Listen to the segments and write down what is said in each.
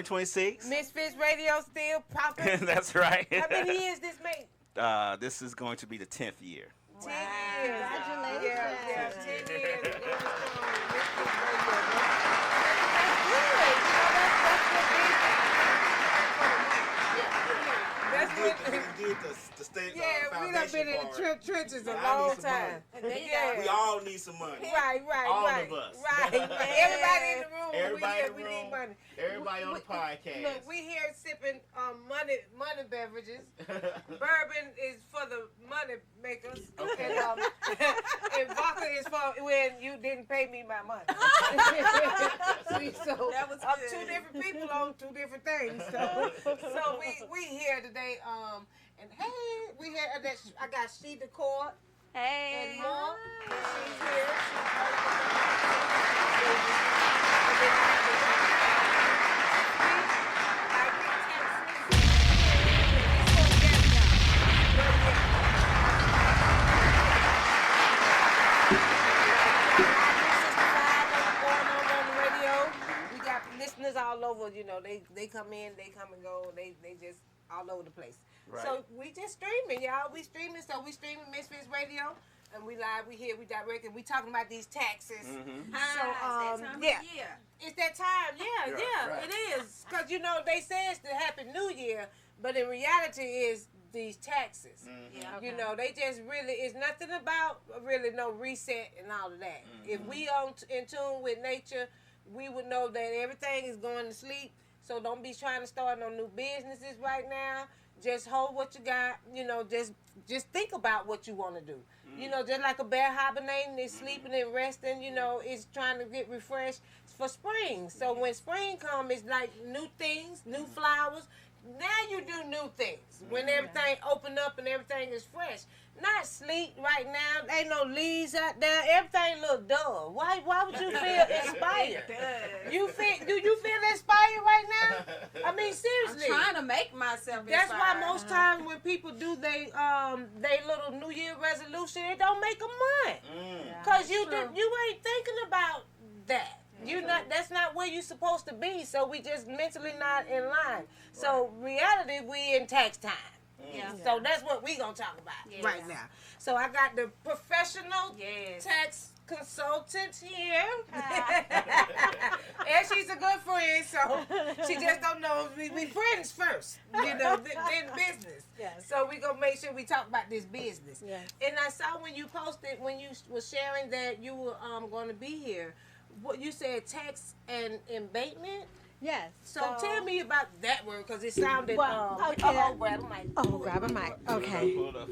2026. Misfits Radio still popping. That's right. How many years this make? This is going to be the 10th year. 10 years. Congratulations. Yeah, 10 years. Going strong. Misfits Radio. That's good. That's what We did the state yeah, we done been in the trenches a I long need some time. We all need some money. Right. All of us. Right. Everybody in the room. Everybody in the we room. need money. Everybody on the podcast. Look, we here sipping money beverages. Bourbon is for the money makers. Okay. And vodka is for when you didn't pay me my money. See, so That was I'm good. two different people on two different things. So we here today. And hey, we had that. I got Decor Hey. and more. And she's here. We got listeners all over. You know, they come in, they come and go. They just all over the place. Right. So we just streaming, y'all. We streaming. So we streaming Misfits Radio. And we live, we here, we direct, and we talking about these taxes. Mm-hmm. So, yeah. It's that time, yeah, right. it is. Because, you know, they say it's the Happy New Year, but in reality is these taxes. Mm-hmm. Yeah. You know, they just really, it's nothing about really no reset and all of that. Mm-hmm. If we in tune with nature, we would know that everything is going to sleep. So don't be trying to start no new businesses right now. Just hold what you got. You know, just think about what you want to do. Mm-hmm. You know, just like a bear hibernating, is sleeping and resting. You know, it's trying to get refreshed for spring. So when spring comes, it's like new things, new flowers. Now you do new things. When everything open up and everything is fresh. Not sleep right now. Ain't no leaves out there. Everything look dull. Why would you feel inspired? Do you feel inspired right now? I mean, seriously. I'm trying to make myself That's why inspired. most times when people do they little New Year resolution, it don't make a month. Cause you ain't thinking about that. That's not where you're supposed to be. So we just mentally not in line. So reality, we in tax time. Yeah. So that's what we gonna talk about right now. So I got the professional tax consultant here, and she's a good friend. So she just don't know we friends first, you know, then business. Yes. So we gonna make sure we talk about this business. Yes. And I saw when you posted when you was sharing that you were going to be here. What you said, tax and abatement. Yes. So tell me about that word because it sounded. okay. Grab a mic. Oh, grab a mic. Okay. Hold up.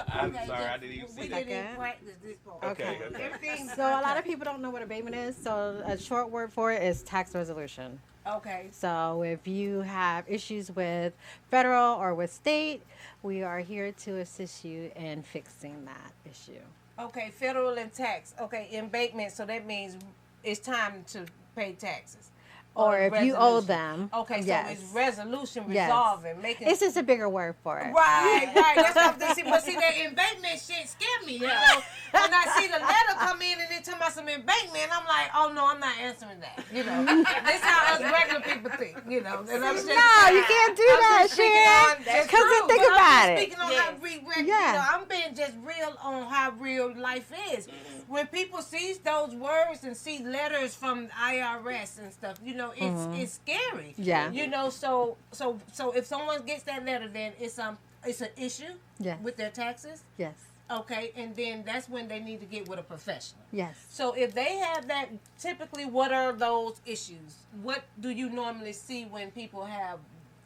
I'm sorry, I didn't even see We that. didn't even practice this part. Okay. Everything. So a lot of people don't know what abatement is. So a short word for it is tax resolution. Okay. So if you have issues with federal or with state, we are here to assist you in fixing that issue. Okay, federal and tax. Okay, abatement. So that means it's time to pay taxes. Or if you owe resolution. them. Okay, so yes. it's resolution, Yes. resolving, making. It's just a bigger word for it. Right. That's what I'm saying. But see, that embankment shit scared me. You know, when I see the letter come in and they tell me some embankment, I'm like, oh no, I'm not answering that. You know, that's how us regular people think. You know, and I'm just, No, you can't do that, Sharon. Because you think about it. Speaking on how you know, I'm being just real on how real life is. When people see those words and see letters from IRS and stuff, you know, it's scary. Yeah. You know, so if someone gets that letter, then it's an issue Yes. with their taxes. Yes. Okay, and then that's when they need to get with a professional. Yes. So if they have that, typically, what are those issues? What do you normally see when people have?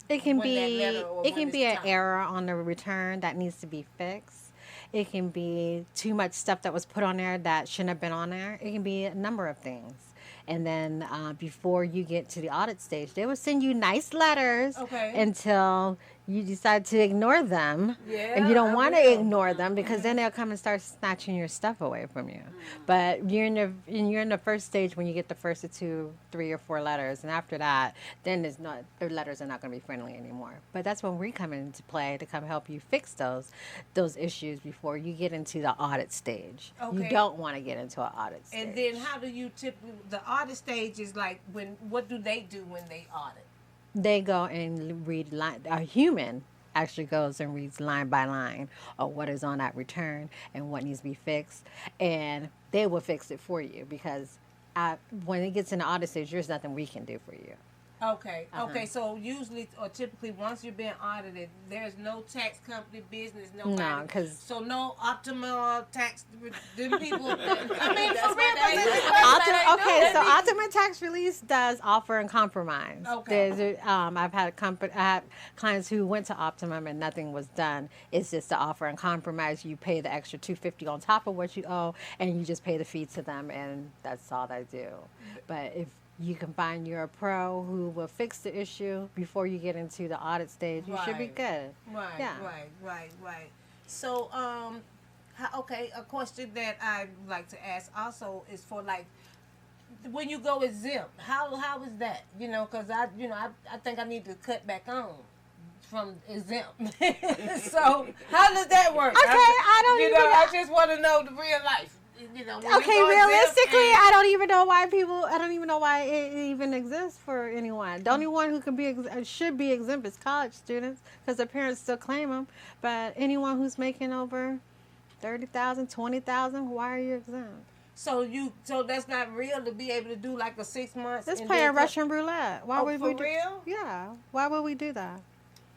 It can when that be letter or it when can be it's an time? error on the return that needs to be fixed. It can be too much stuff that was put on there that shouldn't have been on there. It can be a number of things. And then before you get to the audit stage, they will send you nice letters until you decide to ignore them. Yeah, and you don't I want to will. ignore them because then they'll come and start snatching your stuff away from you. But you're in the first stage when you get the first 2, 3, or 4 letters, and after that, then the letters are not going to be friendly anymore. But that's when we come into play to come help you fix those issues before you get into the audit stage. You don't want to get into an audit stage. And then how do you typically, the audit stage is like what do they do when they audit? they go and read line. A human actually goes and reads line by line of what is on that return and what needs to be fixed, and they will fix it for you because when it gets in the audit stage, there's nothing we can do for you. Okay. Okay. So usually or typically, once you're being audited, there's no tax company business, nobody. No, 'cause- so no optimal tax. Them people. I mean, That's for real. what they do. Okay, so Ultimate Tax Release does offer and compromise. Okay. I've had I had clients who went to Optimum and nothing was done. It's just the offer and compromise. You pay the extra $250 on top of what you owe, and you just pay the fee to them, and that's all they do. But if you can find you're a pro who will fix the issue before you get into the audit stage, you should be Right. good. Right, Yeah. right. So, okay, a question that I'd like to ask also is for like when you go exempt, how is that? You know, because I think I need to cut back on from exempt. So, how does that work? Okay, I don't even I just want to know the real life. You know, when you Okay, go realistically, exempt I don't even know why it even exists for anyone. The only one who can should be exempt is college students because their parents still claim them. But anyone who's making over 30,000, 20,000, why are you exempt? so that's not real to be able to do like a 6 months. Let's and play then a cut- Russian roulette. Why Oh, would for we do? real? Yeah. Why would we do that?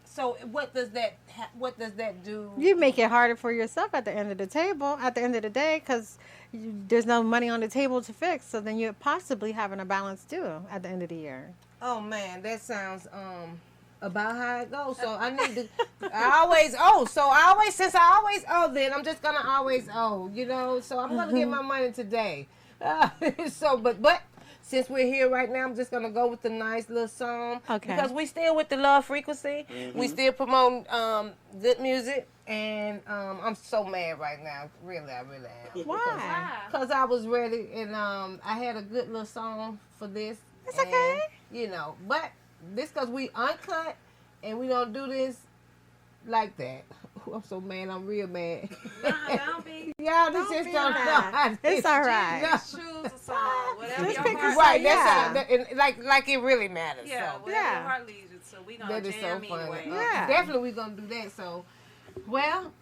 So what does that do? You make it harder for yourself at the end of the table, at the end of the day, because there's no money on the table to fix. So then you're possibly having a balance due at the end of the year. Oh man, that sounds about how it goes. So I need to. I always owe. So since I always owe, then I'm just gonna always owe. You know. So I'm gonna get my money today. So but. Since we're here right now, I'm just gonna go with the nice little song. Okay. Because we still with the love frequency. Mm-hmm. We still promoting good music, and I'm so mad right now. Really, I really am. Why? Because I was ready, and I had a good little song for this. It's and, okay. You know, but this because we uncut, and we don't do this like that. Ooh, I'm so mad. I'm real mad. Don't be. Y'all Don't just be don't know mad. how to It's all right. Just choose a song, whatever Just your pick a heart. song. Right, that's Yeah. how, and like it really matters. Yeah, so. whatever Yeah. your heart leads you to. We gonna That is so jam funny. anyway. Yeah. Definitely we gonna do that. So, well,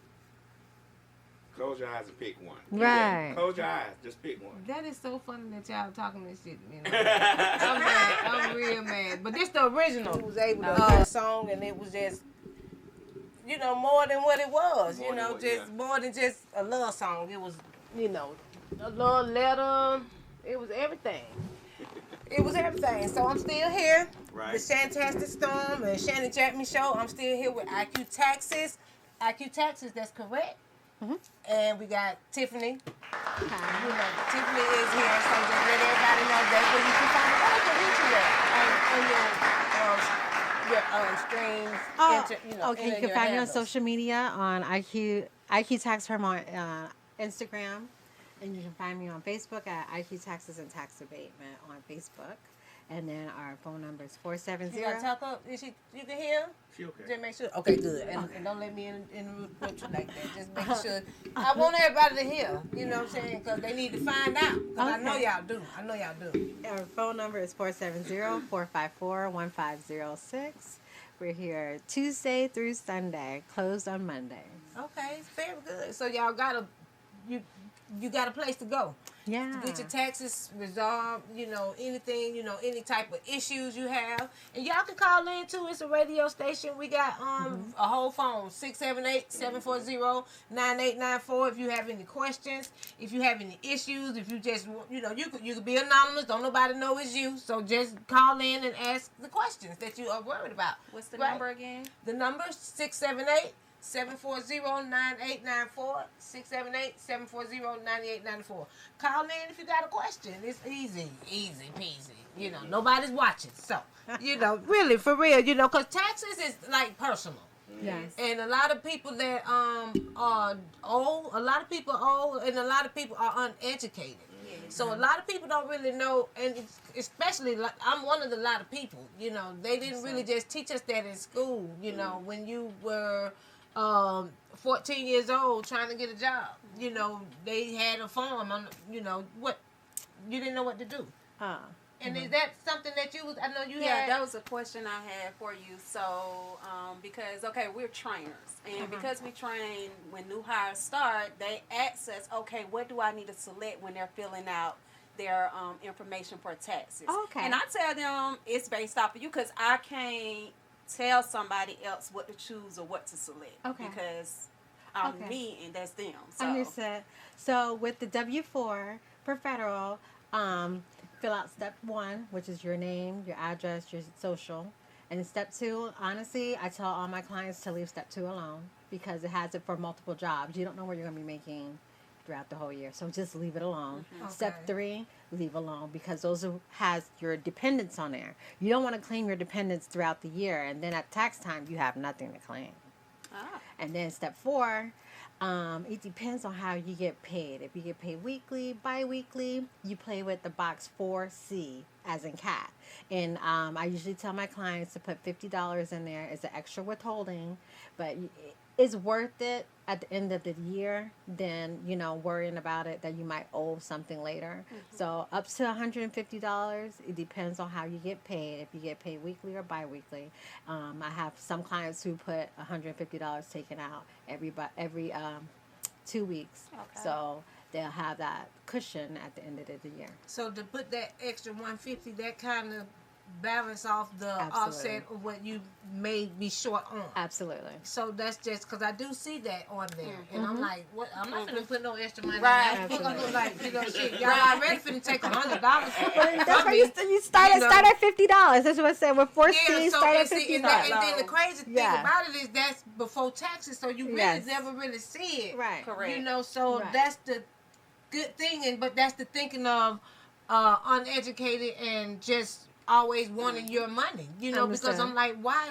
Close your eyes and pick one. Right. Close your eyes. Just pick one. that is so funny that y'all talking this shit. You know, I'm mad. I'm real mad. But this the original. Who was able to song, and it was just, more than what it was. More than what- More than just a love song. It was, a love letter. It was everything. It was everything. So I'm still here. Right. The Shantastic Storm and Shanny Chapman Show. I'm still here with IQ Taxes. IQ Taxes, that's correct. Mhm. And we got Tiffany. Tiffany is here, so just let everybody know that's where you can find it. Where they can reach you at on your streams. Okay, you can find me on social media on IQ Tax Firm on Instagram, and you can find me on Facebook at IQ Taxes and Tax Abatement on Facebook, and then our phone number is 470. You gotta talk up. You can hear? She okay. Just make sure. Okay, good. And don't let me interrupt you like that. Just make sure. I want everybody to hear. You know what I'm saying? Because they need to find out. Because I know Okay. y'all do. Our phone number is 470-454-1506. We're here Tuesday through Sunday, closed on Monday. Okay, it's very good. So y'all got you got a place to go. Yeah. To get your taxes resolved, anything, any type of issues you have. And y'all can call in too. It's a radio station. We got a whole phone, 678-740-9894 if you have any questions, if you have any issues, if you just, you could be anonymous. Don't nobody know it's you. So just call in and ask the questions that you are worried about. What's the Right. number again? The number is 678-740-9894. 678-740-9894. Call in if you got a question. It's easy peasy. Nobody's watching. So, really, for real, because taxes is like personal. Yes. And a lot of people that are old, and a lot of people are uneducated. So a lot of people don't really know, and especially like, I'm one of the lot of people. They didn't really just teach us that in school. When you were 14 years old trying to get a job, they had a form on. What you didn't know what to do. And is that something that you was? I know you Yeah, had. that was a question I had for you. So, because we're trainers, and because we train when new hires start, they ask us, okay, what do I need to select when they're filling out their information for taxes? Okay. And I tell them it's based off of you, because I can't tell somebody else what to choose or what to select. Okay. Because I'm Okay. me and that's them. So. Understood. So with the W-4 for federal, fill out step 1, which is your name, your address, your social. And step 2, honestly, I tell all my clients to leave step 2 alone because it has it for multiple jobs. You don't know what you're going to be making throughout the whole year. So just leave it alone. Step 3, leave alone because those has your dependents on there. You don't want to claim your dependents throughout the year. And then at tax time, you have nothing to claim. Ah. And then step 4, it depends on how you get paid. If you get paid weekly, bi-weekly, you play with the box 4C, as in cat. And I usually tell my clients to put $50 in there as an extra withholding, but it's worth it at the end of the year than, worrying about it that you might owe something later. So up to $150, it depends on how you get paid, if you get paid weekly or bi-weekly. I have some clients who put $150 taken out every 2 weeks. Okay. So they'll have that cushion at the end of the year. So to put that extra 150, that kind of balance off the Absolutely. offset of what you may be short on. Absolutely. So that's just because I do see that on there, and I'm like, what? I'm not gonna put no extra money. Right. I'm gonna like, shit. Y'all Right. already finna take $100 That's from why me. you start at $50. That's what I said. With 4C, Yeah, so start and, at see, $50. and then the crazy thing Yeah. about it is that's before taxes, so you really Yes. never really see it. Right. Correct. So Right. that's the good thing, but that's the thinking of uneducated and just always wanting your money, because Understand. I'm like, why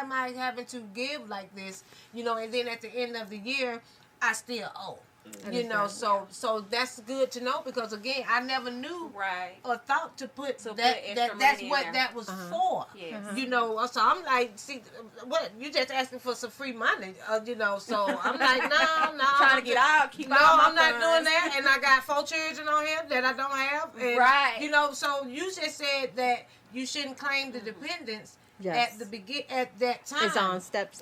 am I having to give like this, and then at the end of the year, I still owe. Understand. So that's good to know because again, I never knew Right. or thought to put To put that extra that's money in what there. that was Uh-huh. for. Yes. So I'm like, see, what you just asking for some free money, so I'm like, no, Trying to get out, keep no, all my I'm not funds. doing that, and I got 4 children on here that I don't have, and, Right. So you just said that you shouldn't claim the dependents Yes. at that time. It's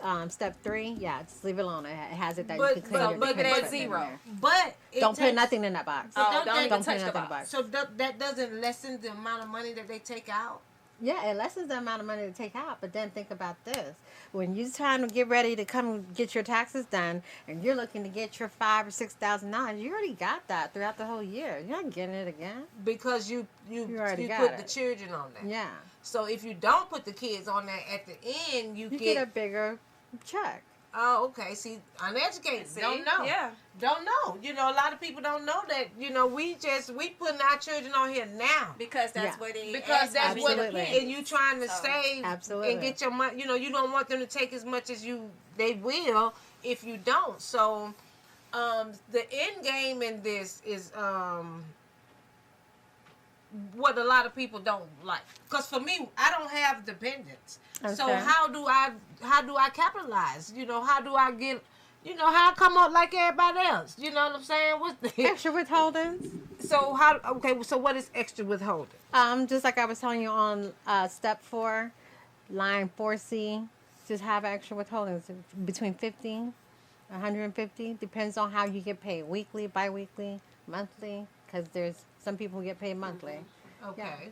on step 3. Yeah, just leave it alone. It has it that But- you can claim but- your but dependents at in zero. there. But it Don't put takes- nothing in that box. But Oh, don't they- even Don't put touch the nothing in the box. box. So that doesn't lessen the amount of money that they take out. Yeah, it lessens the amount of money to take out. But then think about this: when you're trying to get ready to come get your taxes done, and you're looking to get your $5,000 or $6,000, you already got that throughout the whole year. You're not getting it again. Because you already got put it. the children on there. Yeah, So if you don't put the kids on there at the end, you you get get a bigger check. oh, okay. See, uneducated. See? Don't know. Yeah. Don't know. A lot of people don't know that, we putting our children on here now. Because that's Yeah. what they Because that's what, Absolutely. and you trying to So, save absolutely. and get your money. You don't want them to take as much as they will if you don't. So, the end game in this is what a lot of people don't like. Because for me, I don't have dependents. So Okay. how do I capitalize? How do I get? How I come up like everybody else? You know what I'm saying? What's the Extra withholdings. So what is extra withholding? Just like I was telling you on step 4, line 4C, just have extra withholdings between 50, 150. Depends on how you get paid, weekly, bi-weekly, monthly. Because there's some people who get paid monthly. Okay.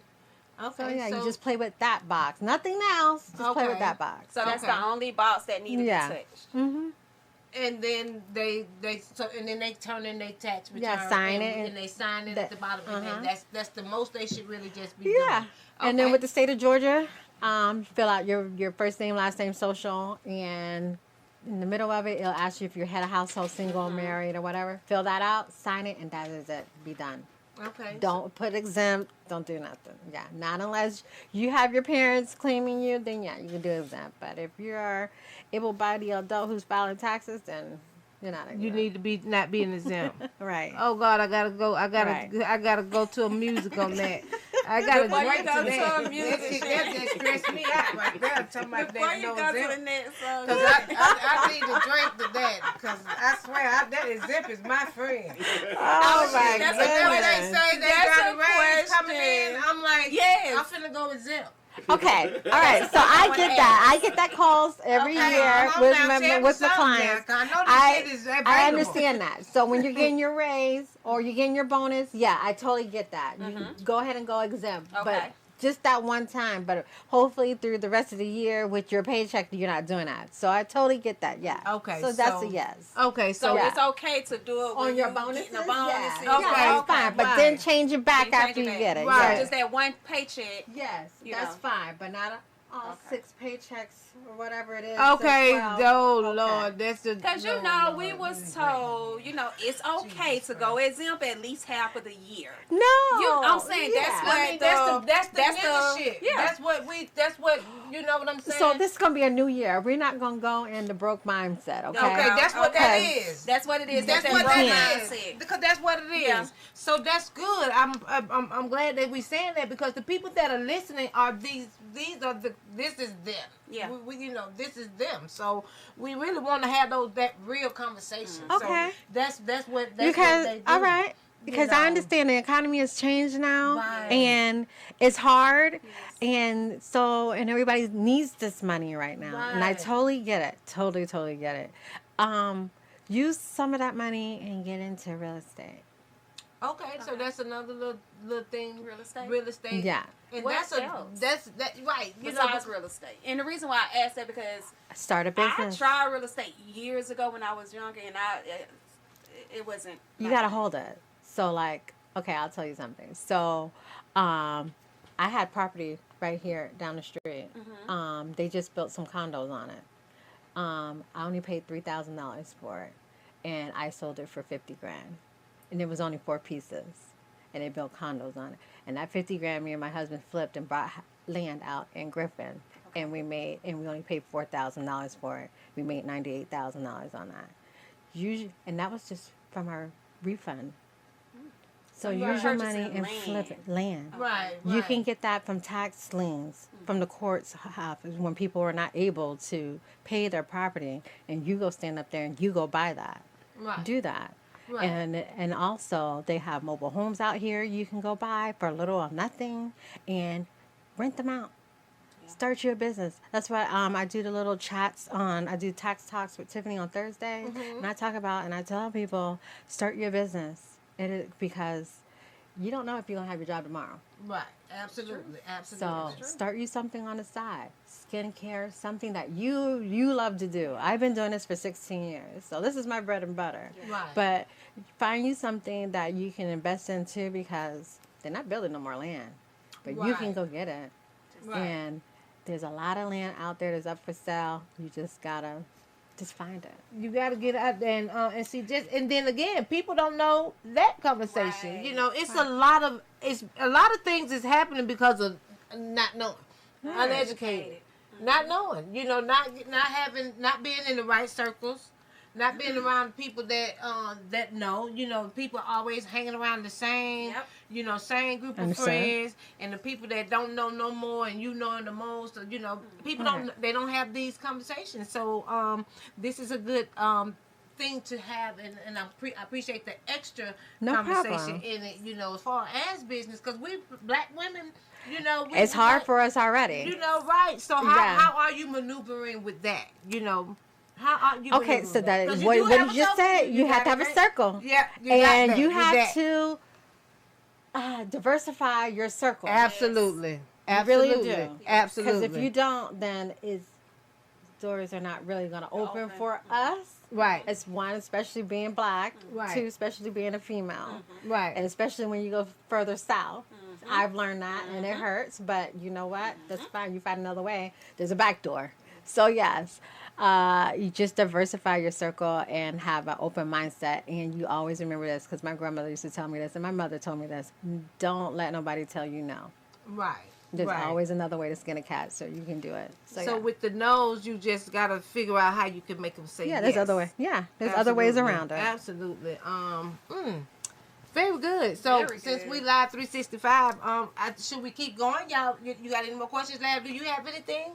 So Okay. yeah, you just play with that box, nothing else. Just play with Okay. that box. So that's Okay. the only box that need to Yeah. be touched. Mm-hmm. and then they turn in their tax return. Yeah, sign it and they sign it that- at the bottom. And uh-huh. then that's the most they should really just be Yeah. doing. And then Okay. with the state of Georgia, fill out your first name, last name, social, and in the middle of it, it'll ask you if you're head of household, single, married, or whatever. Fill that out, sign it, and that is it. Be done. Okay. Don't put exempt. Don't do nothing. Yeah, not unless you have your parents claiming you. Then yeah, you can do exempt. But if you are able-bodied adult who's filing taxes, then you're not. You exempt. need to be not being exempt. right. Oh God, I gotta go. I gotta Right. I gotta go to a music on that. I got to Before you drink go to to that. a music That just stressed me out right there. Talking about Before that you no go zip. to the next song. Because I need to drink to that. Because I swear, that is zip is my friend. Oh my That's a Whenever they goodness. say they That's got a the rains coming question. in, I'm like, Yes. I'm finna go with zip. Okay, all right. So I get that. I get that calls every Okay, year hold with on now, tell me with my something now, clients. 'cause I know this I shit is available. I understand that. So when you're getting your raise or you're getting your bonus, yeah, I totally get that. You go ahead and go exempt, Okay. but just that one time. But hopefully through the rest of the year with your paycheck, you're not doing that. So I totally get that. Yeah. Okay, So that's so- a yes. Okay, So Yeah. it's okay to do it when On your you bonuses, getting a bonus. yeah, Okay, yeah, that's fine. But right. then change it back Then change after it you back. get it. Right. Yeah. Just that one paycheck. Yes, You that's know. fine, but not all Okay. 6 paychecks or whatever it is. Okay, or 12. oh Okay. Lord, that's the. Because, you no, know, Lord, we this was is told, you know, it's okay Jesus to go exempt at least half of the year. No, I'm saying that's yeah. what- I mean, that's the That's nigga the- shit. yeah. That's what you know what I'm saying. So this is gonna be a new year. We're not gonna go in the broke mindset, okay? okay, that's what that is. That's what it is. That's that what broke that is. mindset. Because that's what it is. Yeah. So that's good. I'm glad that we saying that because the people that are listening are this is them. Yeah. We you know this is them. So we really want to have that real conversation. Okay. So that's what Because they do. all right. Because know. I understand the economy has changed now, Right. and it's hard, and everybody needs this money right now, and I Right. totally get it, totally get it. Use some of that money and get into real estate. Okay, so that's another little thing. Real estate? Real estate. Yeah, And What that's else? that's right. You know, Besides real estate. And the reason why I asked that because start a I business. tried real estate years ago when I was younger, and it wasn't. You my gotta thing. hold it. So like, okay, I'll tell you something. So, I had property right here down the street. They just built some condos on it. I only paid $3,000 for it, and I sold it for 50 grand, and it was only 4 pieces, and they built condos on it. And that 50 grand, me and my husband flipped and bought land out in Griffin, and we only paid $4,000 for it. We made $98,000 on that. And that was just from our refund. So Right. use your money Purchasing and land. flip it. Land. right. You right. can get that from tax liens from the court's office when people are not able to pay their property, and you go stand up there and you go buy that. right. Do that. Right. And also they have mobile homes out here you can go buy for little or nothing and rent them out. Start your business. That's why I do the little chats I do tax talks with Tiffany on Thursday, and I talk about and I tell people start your business. It is because you don't know if you're gonna have your job tomorrow. Right. Absolutely. So Absolutely. start you something on the side, skincare, something that you love to do. I've been doing this for 16 years, so this is my bread and butter. Right. But find you something that you can invest into because they're not building no more land, but you can Right. go get it. Right. And there's a lot of land out there that's up for sale. You just gotta find it. You got to get out there and see and then again, people don't know that conversation. Right. You know, it's a lot of things is happening because of not knowing, uneducated, not knowing. You know, not being in the right circles, not being around people that know. You know, people are always hanging around the same. Yep. You know, same group of Understand. friends, and the people that don't know no more, and you knowing the most. You know, people Right. don't have these conversations. So this is a good thing to have, and I appreciate the extra No conversation problem. in it. You know, as far as business, because we black women, you know, It's hard for us already. you know, right? So Yeah. how are you maneuvering with that? You know, how are you? Okay, maneuvering so that 'Cause what do have you a just circle. said, you have to have a that. circle. Yeah, you got And that. you You have that. to diversify your circle. Absolutely. You really Absolutely. do. Absolutely. Because if you don't, then doors are not really going to open for us. right, It's one, especially being black. Right. Two, especially being a female. right, And especially when you go further south. I've learned that, and it hurts. But you know what? That's fine. You find another way. There's a back door. So yes, you just diversify your circle and have an open mindset. And you always remember this because my grandmother used to tell me this, and my mother told me this. Don't let nobody tell you no. right. There's right. always another way to skin a cat, so you can do it. So, So yeah. with the nose, you just gotta figure out how you can make them say Yeah, yes. there's other ways. Yeah, there's other ways Absolutely. around it. Absolutely. Very good. So Very since good. we live 365, should we keep going? Y'all, you got any more questions, Lab? Do you have anything?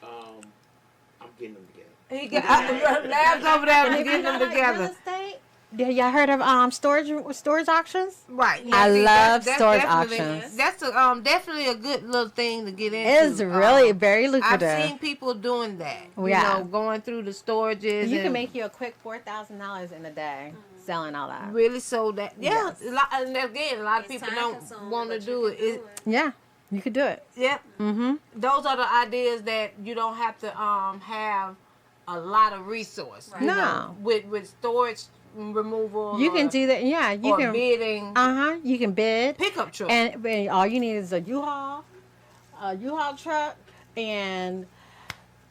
I'm getting them together. He got Lab's over there getting them Real together. estate? Yeah, y'all heard of storage auctions? Right. I see, love storage definitely- auctions. That's definitely a good little thing to get into. It's really very I've lucrative. seen people doing that. Yeah. You know, going through the storages. You can and make you a quick $4,000 in a day selling all that. really sold that. Yeah. Yes. And again, a lot of It's people time don't consuming, want to but do you can it. Yeah, you could do it. Yep. Mm-hmm. Those are the ideas that you don't have to have a lot of resource. Right. You No. know, with storage removal. You can or- do that. Yeah, you or can. bidding. You can bid. Pickup truck. And all you need is a U-Haul truck, and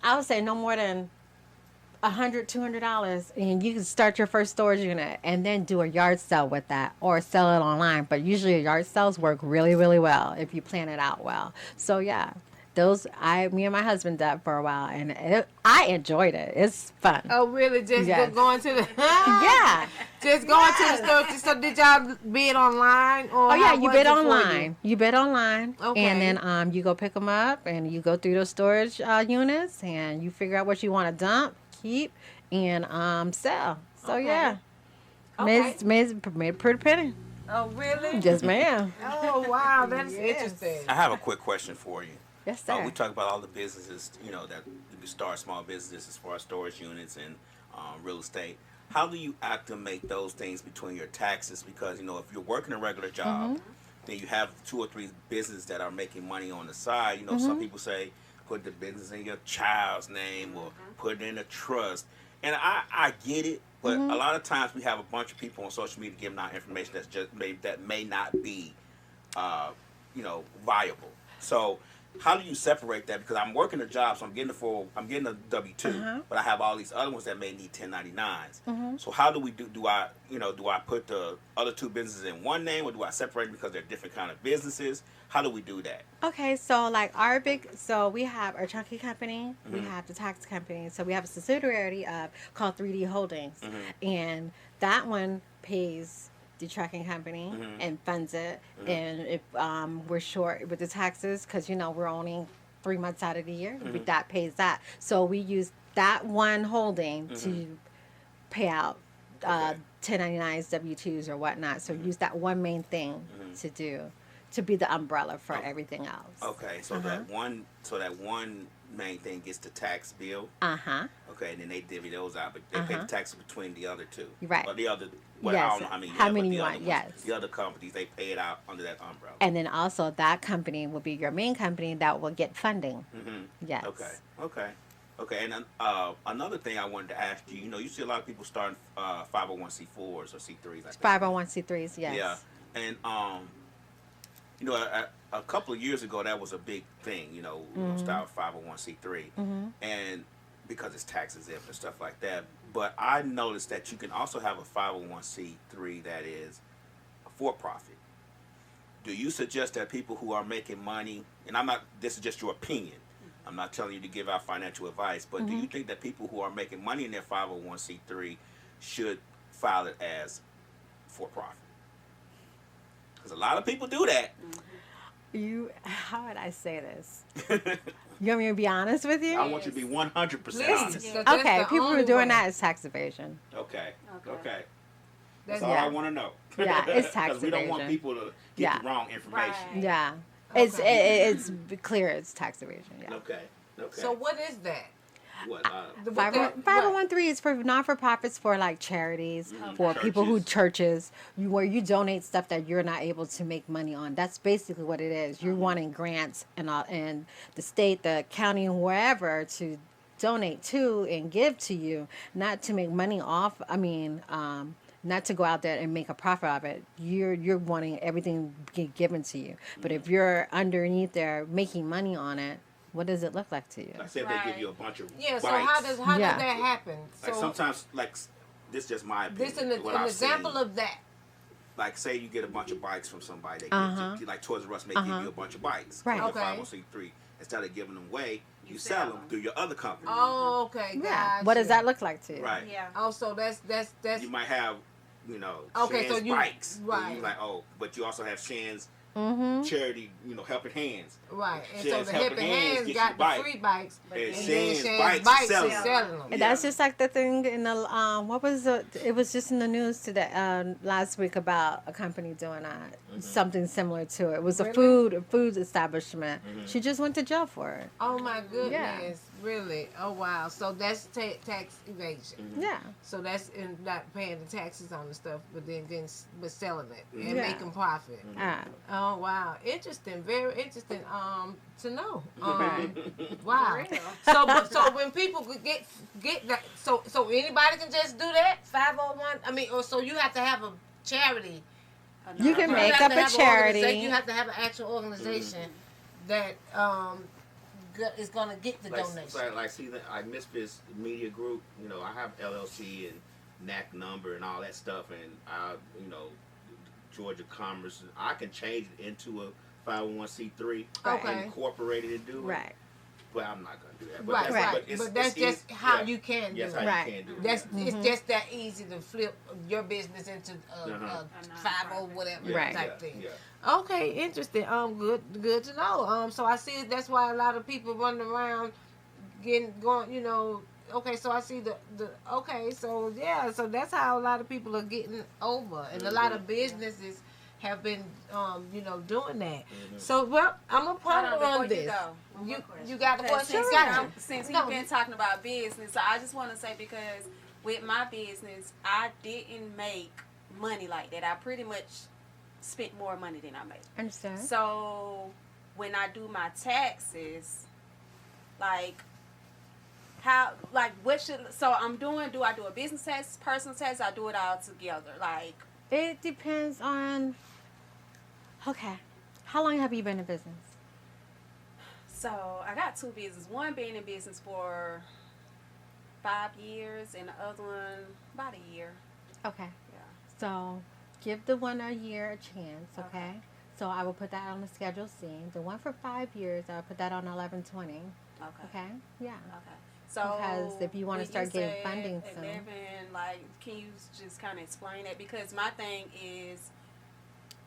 I would say no more than $100, $200, and you can start your first storage unit and then do a yard sale with that or sell it online. But usually yard sales work really, really well if you plan it out well. So yeah, me and my husband did that for a while, and I enjoyed it. It's fun. Oh, really? Just Yes. going to the Yeah. just going to the store. So did y'all bid online or? Oh yeah, how you was bid it for online. You bid online, Okay. and then you go pick them up, and you go through those storage units, and you figure out what you want to dump, keep, and sell. So Okay. yeah, Okay. made a pretty penny. Oh, really? Yes, ma'am. Oh, wow. That's Yes. interesting. I have a quick question for you. Yes, sir. We talk about all the businesses, that you can start small businesses as far as storage units and real estate. How do you acclimate those things between your taxes? Because, if you're working a regular job, then you have 2 or 3 businesses that are making money on the side. Some people say put the business in your child's name or put it in a trust. And I get it, but a lot of times we have a bunch of people on social media giving out information that may not be, viable. So how do you separate that? Because I'm working a job, so I'm getting a W-2, but I have all these other ones that may need 1099s. So how do we do I put the other 2 businesses in one name, or do I separate them because they're different kind of businesses? How do we do that? Okay, so we have our trucking company, we have the tax company, so we have a subsidiary called 3D Holdings, and that one pays the trucking company and funds it, and if we're short with the taxes, because we're only 3 months out of the year, that pays that. So we use that one holding to pay out 1099s, W-2s, or whatnot. So use that one main thing to be the umbrella for everything else. Okay, so that one main thing gets the tax bill. Okay, and then they divvy those out, but they pay the taxes between the other 2. Right. Or the other. I Yes. don't know how many. How but many the you other want, ones, yes. The other companies, they pay it out under that umbrella. And then also that company will be your main company that will get funding. Yes. Okay. And another thing I wanted to ask you, you see a lot of people starting 501c4s or C3s. 501c3s, yes. Yeah, and a couple of years ago that was a big thing. Start 501c3, and because it's tax exempt and stuff like that. But I noticed that you can also have a 501c3 that is for profit. Do you suggest that people who are making money, and this is just your opinion, I'm not telling you to give out financial advice, but do you think that people who are making money in their 501c3 should file it as for profit? Because a lot of people do that. How would I say this? You want me to be honest with you? I want you to be 100% honest. Listen, that's Okay, the people who only are doing way. that is tax evasion. Okay. That's That's all yeah. I want to know. Yeah, it's tax Because we don't want evasion. people to get Yeah. the wrong information. Right. Yeah. Okay. It's clear it's tax evasion, yeah. Okay. So what is that? What? The- what that- 501(c)(3) is for non-for-profits, for like charities, for people who churches, where you donate stuff that you're not able to make money on. That's basically what it is. You're wanting grants and the state, the county, and wherever to donate to and give to you, not to make money off. Not to go out there and make a profit of it. You're wanting everything get given to you. But if you're underneath there making money on it, what does it look like to you? Like say if they give you a bunch of Yeah. So bites. how does Yeah. that happen? Like So sometimes, this is just my opinion. this is what an I've example seen. of that. Like say you get a bunch of bikes from somebody, they give like Toys R Us may give you a bunch of bikes. Right. From Okay. the 501c3. Instead of giving them away, you sell them through your other company. Oh, okay. Yeah. Gotcha. What does that look like to you? Right. Yeah. Oh, so that's You might have Okay, so Shan's you- bikes. And right. you like, oh, but you also have Shan's Mm-hmm. charity, helping hands. Right, and so Shan's the helping Helping hands Hands get got you the bike. free bikes, But And then Shan's Shan's bikes bikes is selling is them. selling them. And Yeah. that's just like the thing in the what was it was just in the news today last week about a company doing something similar to it. It was a Really? food establishment. She just went to jail for it. Oh my goodness, really? Oh wow, so that's tax evasion. Yeah. So that's in not paying the taxes on the stuff, but but selling it and Yeah. making profit. Oh wow, interesting, very interesting. To know. Wow. For real. So when people get that, so anybody can just do that 501. I mean, or so you have to have a charity. You can You make have up to a have an charity. organization. You have to have an actual organization that is gonna get the donation. Like see that like Misfits Media Group, I have LLC and NAC number and all that stuff, and I, Georgia Commerce. I can change it into a 501c3 Okay. and incorporate it and do it. Right. But I'm not gonna do that. Right, that's, right. But, But that's just how you can do Yes, it. how Right. you can do it. That's it's just that easy to flip your business into a Uh-huh. 50 whatever Right. type thing. Yeah. Okay, interesting. Good to know. So I see that's why a lot of people running around going. Okay, so I see the okay, so yeah, so that's how a lot of people are getting over, and a lot of businesses have been doing that. So well, I'm gonna ponder Hold on, on before you this. go, one You more question. you got a Because question? since, Got you. since No. we've been talking about business, so I just want to say, because with my business, I didn't make money like that. I pretty much spent more money than I made. Understand? So when I do my taxes, do I do a business tax, personal tax? I do it all together. It depends on. Okay. How long have you been in business? So I got two businesses. One being in business for 5 years, and the other one about a year. Okay. Yeah. So give the one a year a chance, okay? Okay. So I will put that on the Schedule C. The one for 5 years, I'll put that on 1120. Okay. Okay? Yeah. Okay. So Because if you wanna when start getting said funding soon. 11, can you just kind of explain that? Because my thing is,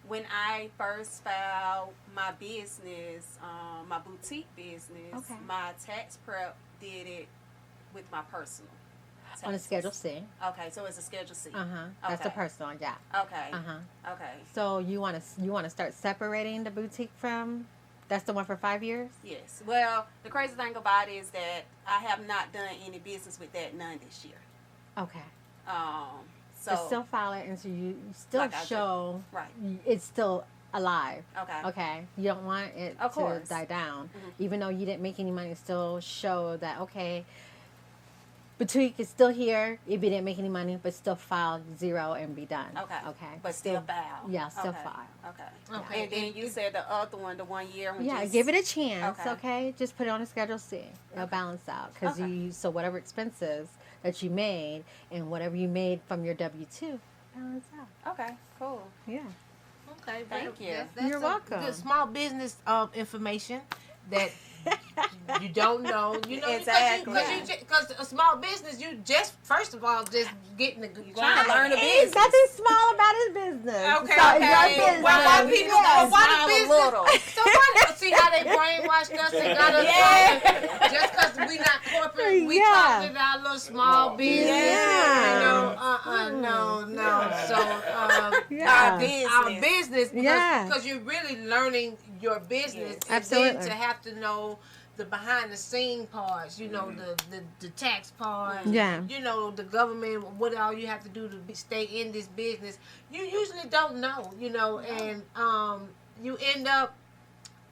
when I first filed my business, my boutique business, Okay. my tax prep did it with my personal On the taxes. Schedule C. Okay, so it's a Schedule C. That's the Okay. personal, yeah. Okay. Uh-huh. Okay. So you want to start separating the boutique from. That's the one for 5 years. Yes. Well, the crazy thing about it is that I have not done any business with that none this year. Okay. So But still file it, and so you still Like I did. show right. it's still alive. Okay. Okay. You don't want it Of to course. die down, Mhm. even though you didn't make any money. Still show that boutique is still here if you didn't make any money, but still file 0 and be done. Okay. Okay. But still file. Yeah, still okay. file. Okay. Okay. And then you said the other one, the 1 year. Which Yeah, is, give it a chance. Okay. Okay. Just put it on a Schedule C. It'll Okay. balance out because Okay. so whatever expenses that you made and whatever you made from your W-2 balance out. Okay. Cool. Yeah. Okay, Thank you. You're a welcome. Good small business information that you don't know. Exactly. Because a small business, you just first of all just getting the You're trying to learn the It's business. nothing small about his business. Okay, So okay. it's your business. Why we people just gotta why smile the a business? little. So why, see how they brainwashed us and got us Yeah. just because we not corporate, we Yeah. talking about our little small business. Yeah. No. So Yeah. our business Yeah. because you're really learning your business. Yes. And Absolutely. then to have to know the behind the scene parts, the tax part, Yeah. the government, what all you have to do to stay in this business. You usually don't know, and you end up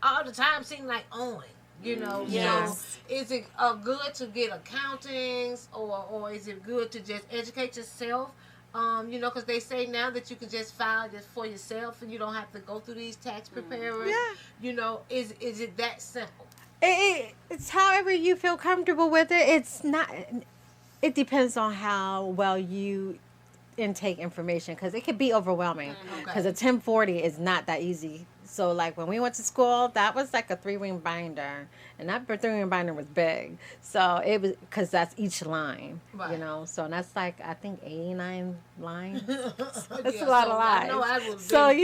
all the time seem like owing. Yes. So is it good to get accountings or is it good to just educate yourself? Because they say now that you can just file just for yourself and you don't have to go through these tax preparers. Yeah. Is it that simple? It's however you feel comfortable with it. It's not. It depends on how well you intake information because it could be overwhelming. Because a 1040 is not that easy So like when we went to school, that was like a 3-ring binder, and that 3-ring binder was big. So it was because that's each line, Right. So that's like I think 89 lines. That's Yeah, a lot so of I lines. know I would've So been-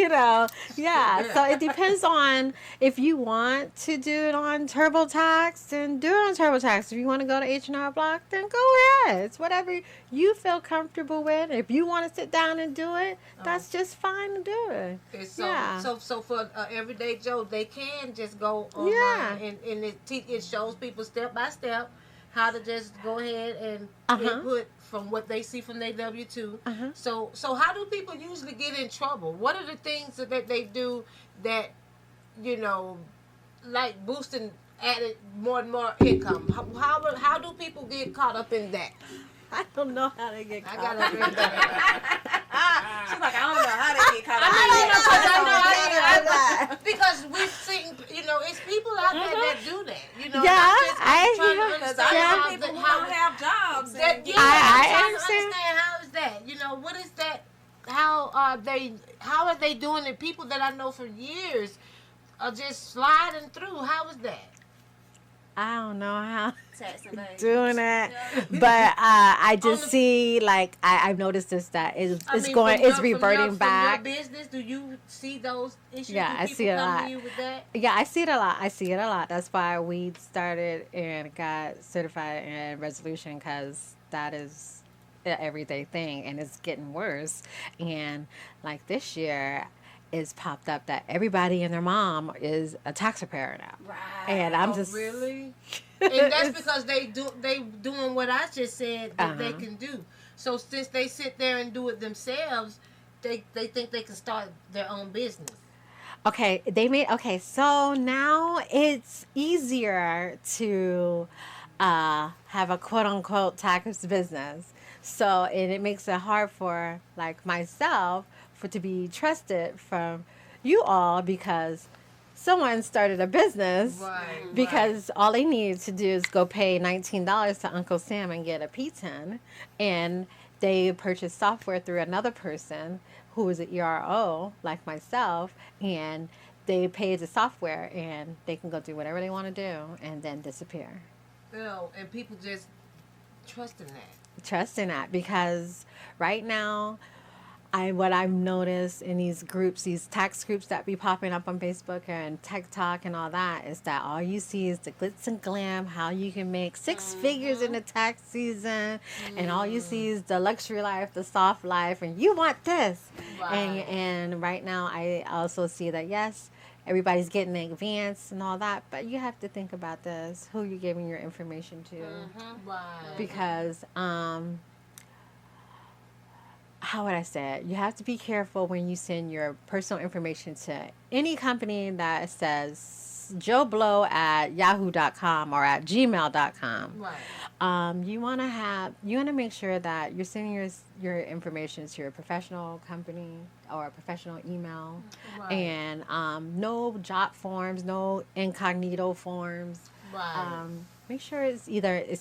yeah. So it depends on if you want to do it on TurboTax, then do it on TurboTax. If you want to go to H&R Block, then go ahead. It's whatever you feel comfortable with. If you want to sit down and do it, that's just fine to do it. And so, Yeah. so for everyday Joe, they can just go online Yeah. and it shows people step by step how to just go ahead and Uh-huh. input from what they see from their W-2. Uh-huh. So how do people usually get in trouble? What are the things that they do that, like boosting added more and more income? How do people get caught up in that? I don't know how to get I caught gotta read that. She's like, I don't know how they get caught up I in don't know, 'cause I know that. because we've seen, it's people out there that do that. Yeah, I'm trying to Because understand I know how people that- who how don't have jobs. that, And, yeah, I I'm trying to understand. understand how is that? What is that? How are they doing it? People that I know for years are just sliding through. How is that? I don't know how tax evasion. doing it, Yeah. but I just On the- see like I've noticed this that it's I mean, going, from it's your- reverting from back. your business, do you see those issues? Yeah, Do I people see it a come lot. to you with that? Yeah, I see it a lot. That's why we started and got certified in resolution, because that is an everyday thing and it's getting worse. And like this year, it's popped up that everybody and their mom is a tax preparer now. Right. And I'm Oh, just really? And that's because they doing what I just said that they Uh-huh. can do. So since they sit there and do it themselves, they think they can start their own business. Okay, so now it's easier to have a quote unquote tax business. So, and it makes it hard for like myself to be trusted from you all, because someone started a business. Right. Because all they need to do is go pay $19 to Uncle Sam and get a P10, and they purchase software through another person who is an ERO like myself, and they pay the software and they can go do whatever they want to do and then disappear. And people just trusting that. Trusting that, because right now, what I've noticed in these groups, these tax groups that be popping up on Facebook and TikTok and all that, is that all you see is the glitz and glam, how you can make 6 figures in the tax season, and all you see is the luxury life, the soft life, and you want this. Right. And right now, I also see that yes, everybody's getting advanced and all that, but you have to think about this: who you're giving your information to, Right. because how would I say it? You have to be careful when you send your personal information to any company that says joeblow@yahoo.com or at gmail.com. Right. You want to make sure that you're sending your information to your professional company or a professional email, Right. and no job forms, no incognito forms. Right. Make sure it's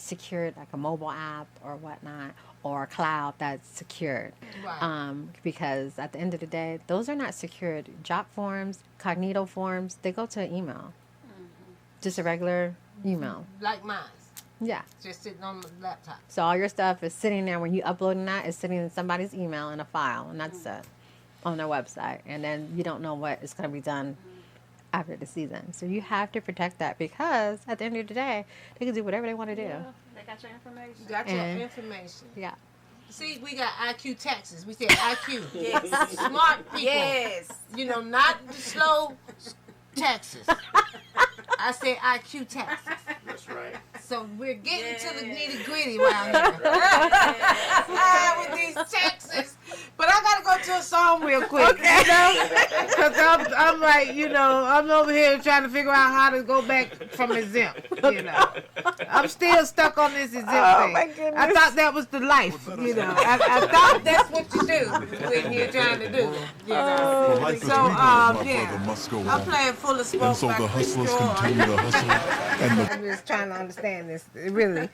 secured, like a mobile app or whatnot, or a cloud that's secured. Right. Because at the end of the day, those are not secured. Job forms, cognito forms, they go to an email. Just a regular email. Like mine. Yeah. Just sitting on the laptop. So all your stuff is sitting there. When you uploading that, it's sitting in somebody's email in a file, and that's it, on their website. And then you don't know what is going to be done after the season. So you have to protect that, because at the end of the day, they can do whatever they want to do. Yeah, they got your information. Got your And- information. Yeah. See, we got IQ taxes. We said IQ. Yes. Smart people. Yes. Not the slow taxes. I said IQ taxes. That's right. So we're getting to the Yes. nitty gritty around here with these taxes. But I gotta go to a song real quick, because I'm like, I'm over here trying to figure out how to go back from exempt. I'm still stuck on this exempt thing. my goodness. I thought that was the life. I thought that's what you do when you're trying to do. For life is So, legal, my yeah. brother must go I'm on. playing Full of Smoke. And so by the Chris hustlers George. continue to hustle, and the I'm just trying to understand this, really.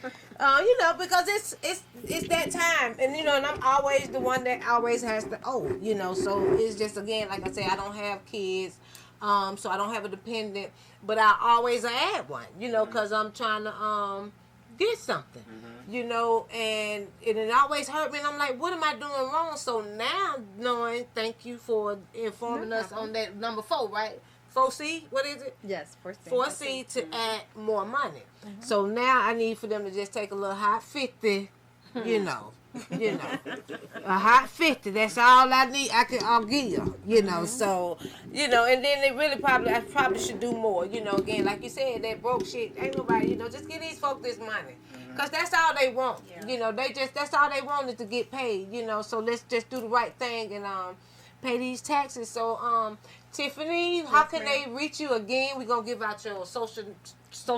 Because it's that time, and and I'm always the one that always has to. So it's just, again, like I say, I don't have kids. So I don't have a dependent, but I always add one, you know, because I'm trying to get something, you know, and it always hurt me. And I'm like, what am I doing wrong? So now, knowing, thank you for informing us on that number 4, right? 4C, what is it? Yes, 4C. 4C to add more money. So now I need for them to just take a little hot 50, you know, a hot 50. That's all I need. I'll give you, you know. So, you know, and then I probably should do more, you know. Again, like you said, that broke shit. Ain't nobody, you know, just give these folk this money. Cause that's all they want, you know. That's all they wanted to get paid, you know. So let's just do the right thing and pay these taxes. So Tiffany, how can they reach you again? We're gonna give out your social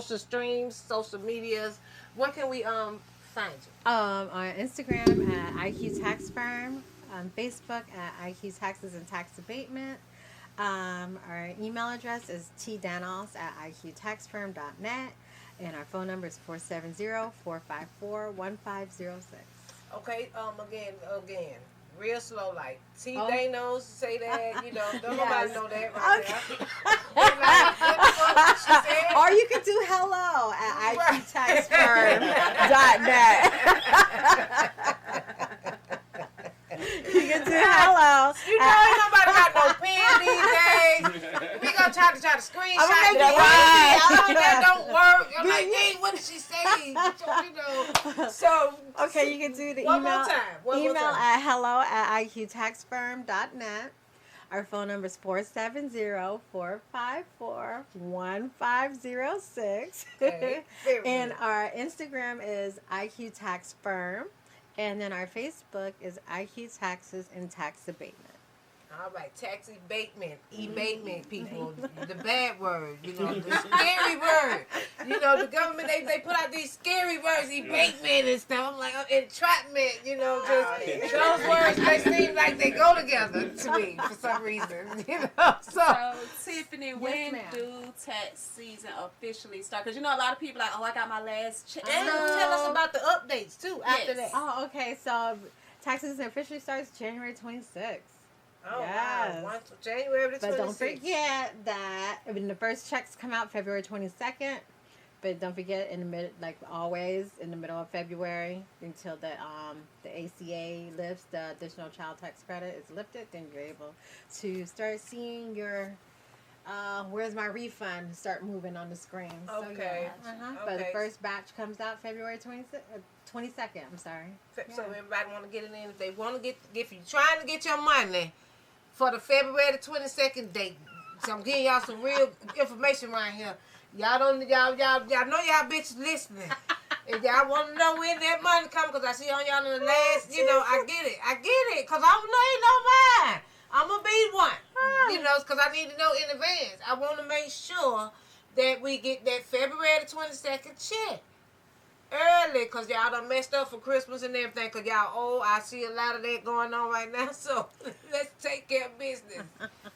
streams, social medias. Where can we find you? On Instagram at IQ Tax Firm, on Facebook at IQ Taxes and Tax Abatement. Our email address is tdanos@iqtaxfirm.net, and our phone number is 470-454-1506. Okay, again, real slow, like Danos say that, you know, don't nobody know that right there. Or you can do hello at iqtaxfirm.net. You can do hello. You know, ain't nobody got no pen these days. We gonna try to screenshot it. That don't work. I'm like, dang, what did she say? You know. So okay, you can do the one email. more time. Email at hello@iqtaxfirm.net. Our phone number is 470-454-1506. Okay. And our Instagram is IQ Tax Firm. And then our Facebook is IQ Taxes and Tax Abatement. All right, tax abatement, people, the bad word, you know, the scary word. You know, the government, they put out these scary words, abatement and stuff. I'm like, entrapment, you know, just those words, they seem like they go together to me for some reason, you know. So Tiffany, when ma'am. do tax season officially start? Because, you know, a lot of people are like, oh, I got my last check. And tell us about the updates, too, after that. Oh, okay. So taxes officially starts January 26th. Oh, yes. Wow. January the 26th. But don't forget that the first checks come out February 22nd. But don't forget, in the middle, like always, in the middle of February, until the ACA lifts, the additional child tax credit is lifted, then you're able to start seeing your where's my refund start moving on the screen. Okay. So, But the first batch comes out February 22nd. I'm sorry. So everybody want to get it in. If they want to if you're trying to get your money for the February the 22nd date, so I'm giving y'all some real information right here. Y'all know y'all bitches listening. If y'all want to know when that money come, because I see on y'all in the last, you know, I get it, because I know ain't no mine. I'm going to be one, you know, because I need to know in advance. I want to make sure that we get that February the 22nd check early, because y'all done messed up for Christmas and everything, because y'all old. I see a lot of that going on right now, so let's take care of business.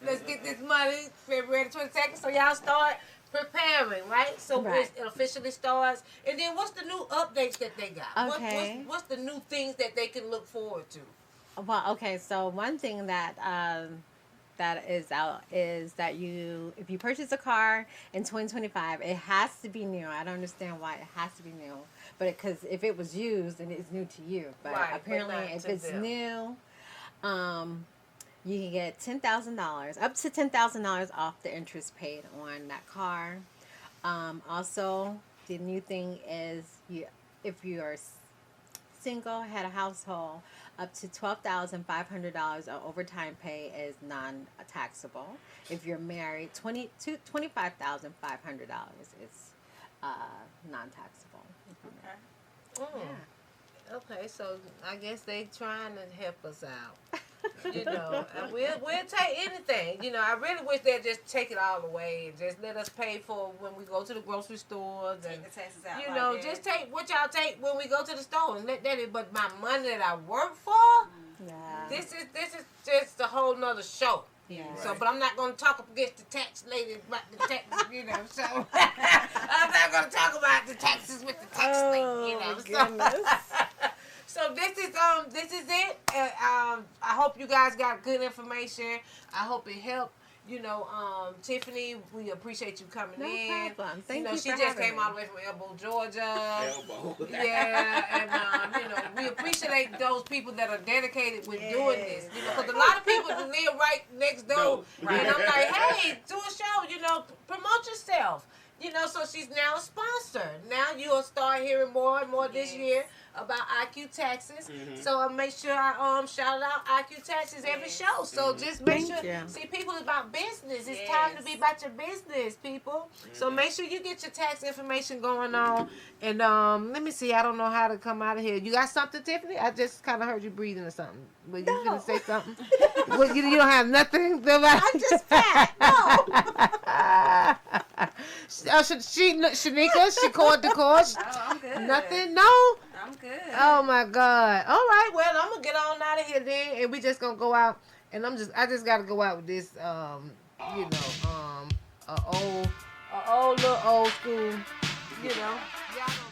Let's get this money February the 22nd, so y'all start preparing, right? So it officially starts. And then what's the new updates that they got? Okay. What's the new things that they can look forward to? Well, okay, so one thing that that is out is that if you purchase a car in 2025, it has to be new. I don't understand why it has to be new, but because if it was used, then it's new to you. But apparently, if it's new, you can get $10,000, up to $10,000 off the interest paid on that car. Also, the new thing is if you are single, had a household, up to $12,500 of overtime pay is non-taxable. If you're married, $25,500 is non-taxable. Okay. Yeah. Okay, so I guess they trying to help us out. You know, and we'll take anything. You know, I really wish they'd just take it all away and just let us pay for when we go to the grocery stores and Take the taxes out. you know, just take what y'all take when we go to the store and let that in. But my money that I work for, Yeah. this is just a whole nother show. Yeah. So, but I'm not going to talk against the tax lady about the taxes, you know. So I'm not going to talk about the taxes with the tax lady, you know. So this is it. I hope you guys got good information. I hope it helped Tiffany, we appreciate you coming No in. problem. Thank She you for just having came me. all the way from Elbow, Georgia. Elbow. Yeah, and we appreciate those people that are dedicated with doing this. Because a lot of people live right next door, No. and I'm like, hey, do a show. Promote yourself. So she's now a sponsor. Now you'll start hearing more and more this year about IQ taxes. So make sure I shout out IQ taxes every show. So just make Thank sure. you. See, people is about business. It's time to be about your business, people. So make sure you get your tax information going on. And let me see. I don't know how to come out of here. You got something, Tiffany? I just kind of heard you breathing or something. But you gonna say something? Well, you don't have nothing. I'm just fat. No. Shanika, she called Decor. Oh, I'm good. Nothing? No? I'm good. Oh my God. All right, well, I'm gonna get on out of here then, and we just gonna go out, and I just gotta go out with this, a old school, Y'all don't